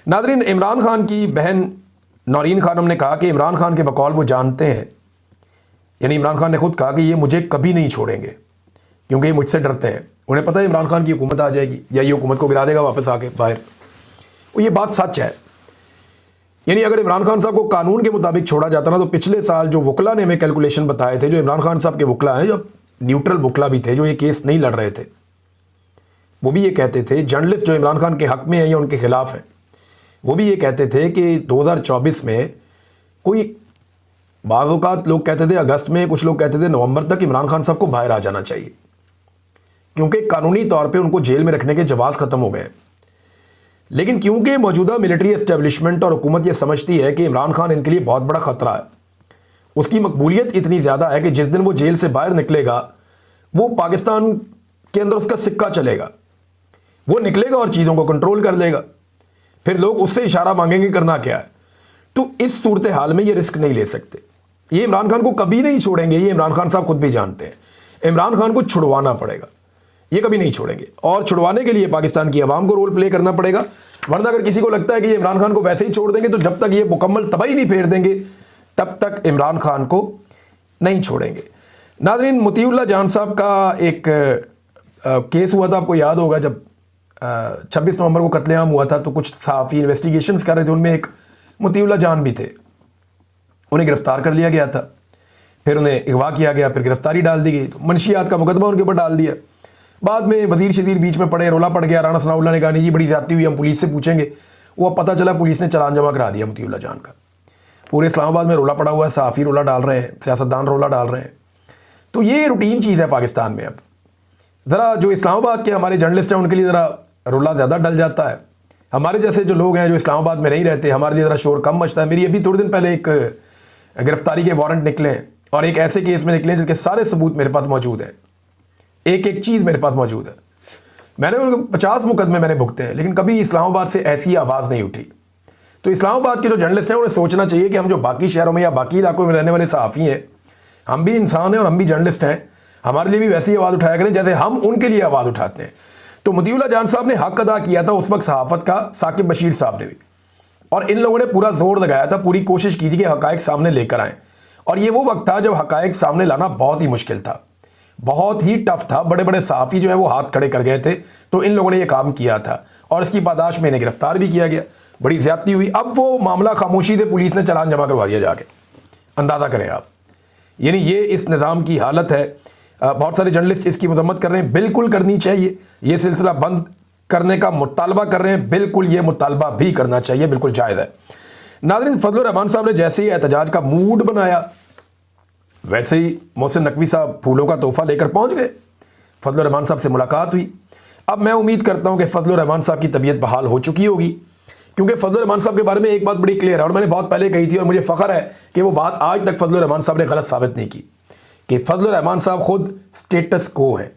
Nadreen, Imran Khan की बहन नौरीन खानम ने कहा कि इमरान खान के बकौल वो जानते हैं, यानी इमरान खान ने खुद कहा कि ये मुझे कभी नहीं छोड़ेंगे क्योंकि ये मुझसे डरते हैं। उन्हें पता है इमरान खान की हुकूमत आ जाएगी या ये हुकूमत को गिरा देगा वापस आके बाहर। और ये बात सच है। यानी अगर इमरान खान साहब को कानून के मुताबिक छोड़ा जाता ना, तो पिछले साल जो वकला ने हमें कैलकुलेशन बताए थे, जो इमरान खान साहब के वकला हैं, जो न्यूट्रल वकला भी थे, जो ये केस नहीं लड़ रहे थे, वो भी ये कहते थे, जर्नलिस्ट जो इमरान खान के हक में है या उनके खिलाफ है, वो भी ये कहते थे कि 2024 में कोई बाज़ औक़ात लोग कहते थे अगस्त में, कुछ लोग कहते थे नवंबर तक इमरान खान साहब को बाहर आ जाना चाहिए क्योंकि कानूनी तौर पे उनको जेल में रखने के जवाज़ ख़त्म हो गए। लेकिन क्योंकि मौजूदा मिलिट्री एस्टेब्लिशमेंट और हुकूमत ये समझती है कि इमरान खान इनके लिए बहुत बड़ा ख़तरा है, उसकी मकबूलियत इतनी ज़्यादा है कि जिस दिन वो जेल से बाहर निकलेगा वो पाकिस्तान के अंदर उसका सिक्का चलेगा, वो निकलेगा और चीज़ों को कंट्रोल कर लेगा। फिर लोग उससे इशारा मांगेंगे करना क्या है। तो इस सूरत हाल में ये रिस्क नहीं ले सकते। ये इमरान खान को कभी नहीं छोड़ेंगे, ये इमरान खान साहब खुद भी जानते हैं। इमरान खान को छुड़वाना पड़ेगा, ये कभी नहीं छोड़ेंगे। और छुड़वाने के लिए पाकिस्तान की आवाम को रोल प्ले करना पड़ेगा। वरना अगर किसी को लगता है कि ये इमरान खान को वैसे ही छोड़ देंगे, तो जब तक ये मुकम्मल तबाही नहीं फेर देंगे तब तक इमरान खान को नहीं छोड़ेंगे। नाज़रीन, मोतीउल्लाह जान साहब का एक केस हुआ था, आपको याद होगा, जब 26 नवंबर को कत्लेआम हुआ था, तो कुछ सहाफ़ी इन्वेस्टिगेशंस कर रहे थे, उनमें एक मोतीउल्लाह जान भी थे। उन्हें गिरफ़्तार कर लिया गया था, फिर उन्हें अगवा किया गया, फिर गिरफ़्तारी डाल दी गई, तो मनशियात का मुकदमा उनके ऊपर डाल दिया। बाद में वज़ीर शदीर बीच में पड़े, रोला पड़ गया। राना सनाउल्लाह ने कहा नहीं जी बड़ी ज़्यादती हुई, हम पुलिस से पूछेंगे। वो अब पता चला पुलिस ने चालान जमा करा दिया मोतीउल्लाह जान का। पूरे इस्लामाबाद में रोला पड़ा हुआ है, सहाफ़ी रोला डाल रहे हैं, सियासतदान रोला डाल रहे हैं। तो ये रूटीन चीज़ है पाकिस्तान में। अब ज़रा जो इस्लामाबाद के हमारे जर्नलिस्ट हैं उनके लिए ज़रा रोला ज़्यादा डल जाता है। हमारे जैसे जो लोग हैं जो इस्लामाबाद में नहीं रहते, हमारे लिए ज़रा शोर कम मचता है। मेरी अभी थोड़े दिन पहले एक गिरफ्तारी के वारंट निकले हैं और एक ऐसे केस में निकले जिसके सारे सबूत मेरे पास मौजूद हैं, एक एक चीज़ मेरे पास मौजूद है। मैंने 50 मुकदमे मैंने भुगते हैं, लेकिन कभी इस्लामाबाद से ऐसी आवाज़ नहीं उठी। तो इस्लामाबाद के जो जर्नलिस्ट हैं उन्हें सोचना चाहिए कि हम जो बाकी शहरों में या बाकी इलाकों में रहने वाले सहाफ़ी हैं, हम भी इंसान हैं और हम भी जर्नलिस्ट हैं, हमारे लिए भी वैसी आवाज़ उठाया करें जैसे हम उनके लिए आवाज़ उठाते हैं। तो मोतीउल्लाह जान साहब ने हक अदा किया था उस वक्त सहाफ़त का, साकिब बशीर साहब ने भी, और इन लोगों ने पूरा जोर लगाया था, पूरी कोशिश की थी कि हक़ाइक़ सामने लेकर आएँ। और ये वो वक्त था जब हक़ाइक़ सामने लाना बहुत ही मुश्किल था, बहुत ही टफ था। बड़े बड़े सहाफ़ी जो है वो हाथ खड़े कर गए थे। तो इन लोगों ने ये काम किया था और इसकी पादाश में इन्हें गिरफ्तार भी किया गया। बड़ी ज़्यादती हुई। अब वो मामला खामोशी से पुलिस ने चालान जमा करवा दिया जाके। अंदाज़ा करें आप, यानी ये इस निज़ाम की हालत है। बहुत सारे जर्नलिस्ट इसकी मजम्मत कर रहे हैं, बिल्कुल करनी चाहिए। ये सिलसिला बंद करने का मुतालबा कर रहे हैं, बिल्कुल ये मुतालबा भी करना चाहिए, बिल्कुल जायज़ है। नाज़रीन, फजलुर रहमान साहब ने जैसे ही एहतजाज का मूड बनाया, वैसे ही मोहसिन नकवी साहब फूलों का तोहफा लेकर पहुंच गए। फजलुर रहमान साहब से मुलाकात हुई। अब मैं उम्मीद करता हूं कि फजलुर रहमान साहब की तबीयत बहाल हो चुकी होगी, क्योंकि फजलुर रहमान साहब के बारे में एक बात बड़ी क्लियर है और मैंने बहुत पहले कही थी, और मुझे फ़ख्र है कि वो बात आज तक फजलुर रहमान साहब ने गलत साबित नहीं की, कि फजलुर रहमान साहब खुद स्टेटस को हैं।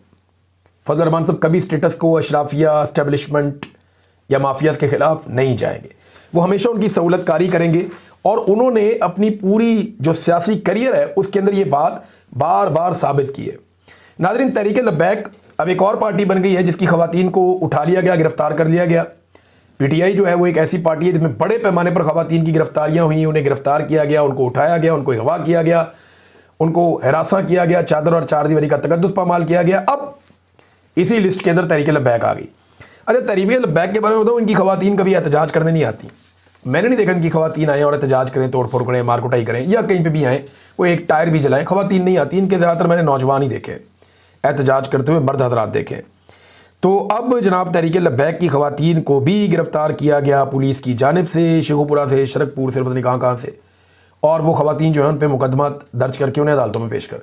फजलुर रहमान साहब कभी स्टेटस को, अशराफिया, एस्टेब्लिशमेंट या माफियाज़ के ख़िलाफ़ नहीं जाएंगे। वो हमेशा उनकी सहूलतकारी करेंगे और उन्होंने अपनी पूरी जो सियासी करियर है उसके अंदर ये बात बार बार साबित की है। नाज़रीन, तहरीक लब्बैक अब एक और पार्टी बन गई है जिसकी ख़वातीन को उठा लिया गया, गिरफ़्तार कर लिया गया। पीटीआई जो है वो एक ऐसी पार्टी है जिसमें बड़े पैमाने पर ख़वातीन की गिरफ़्तारियाँ हुई, उन्हें गिरफ़्तार किया गया, उनको उठाया गया, उनको अगवा किया गया, उनको हिरासा किया गया, चादर और चारदीवारी का तकद्दुस पामाल किया गया। अब इसी लिस्ट के अंदर तहरीक लब्बैक आ गई। अच्छा, तहरीक लब्बैक के बारे में बताऊँ, इनकी ख़वातीन कभी एहतजाज करने नहीं आती। मैंने नहीं देखा इनकी ख़वातीन आएँ और एहतजाज करें, तोड़ फोड़ करें, मार कुटाई करें, या कहीं पे भी आएँ वो एक टायर भी जलाएँ। ख़वातीन नहीं आती इनके, ज़्यादातर मैंने नौजवान ही देखे एहतजाज करते हुए, मर्द हज़रात देखे। तो अब जनाब तहरीक लब्बैक की ख़वातीन को भी गिरफ़्तार किया गया पुलिस की जानिब से, शेखुपुरा से, शरकपुर से, पता नहीं कहाँ से। और वो ख़वातीन जो है उन पर मुकदमा दर्ज करके उन्हें अदालतों में पेश करें।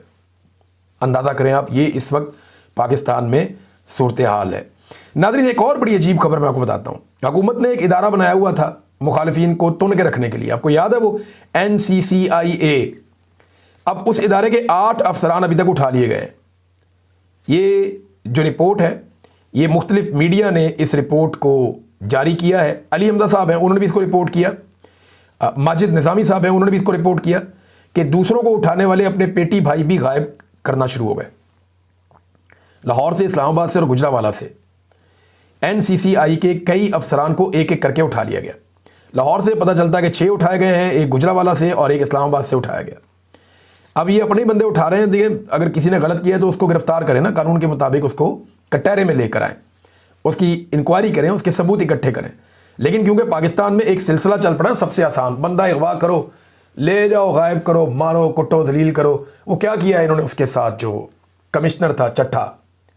अंदाज़ा करें आप, ये इस वक्त पाकिस्तान में सूरत हाल है। नाज़रीन, एक और बड़ी अजीब खबर मैं आपको बताता हूँ। हुकूमत ने एक इदारा बनाया हुआ था मुखालिफिन को तुन के रखने के लिए, आपको याद है वो NCCIA। अब उस इदारे के 8 अफसरान अभी तक उठा लिए गए। ये जो रिपोर्ट है, ये मुख्तलिफ मीडिया ने इस रिपोर्ट को जारी किया है। अली हमजा साहब हैं, उन्होंने भी इसको रिपोर्ट किया। माजिद निज़ामी साहब हैं, उन्होंने भी इसको रिपोर्ट किया कि दूसरों को उठाने वाले अपने पेटी भाई भी गायब करना शुरू हो गए। लाहौर से, इस्लामाबाद से और गुजरावाला से NCCI के कई अफसरान को एक एक करके उठा लिया गया। लाहौर से पता चलता है कि 6 उठाए गए हैं, एक गुजरावाला से और एक इस्लामाबाद से उठाया गया। अब ये अपने ही बंदे उठा रहे हैं। देखिए, अगर किसी ने गलत किया है तो उसको गिरफ्तार करें ना, कानून के मुताबिक उसको कटहरे में लेकर आएँ, उसकी इंक्वायरी करें, उसके सबूत इकट्ठे करें। लेकिन क्योंकि पाकिस्तान में एक सिलसिला चल पड़ा है, सबसे आसान बंदा अगवा करो, ले जाओ, गायब करो, मारो, कुटो, जलील करो। वो क्या किया है इन्होंने उसके साथ, जो कमिश्नर था चट्ठा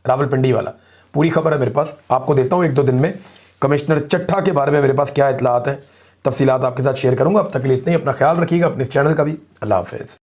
रावलपिंडी वाला, पूरी खबर है मेरे पास, आपको देता हूँ 1-2 दिन में। कमिश्नर चट्ठा के बारे में मेरे पास क्या इतलात हैं, तफसीलात आपके साथ शेयर करूँगा। अब तक के लिए इतना ही। अपना ख्याल रखिएगा, अपने चैनल का भी। अल्लाह हाफ़िज़।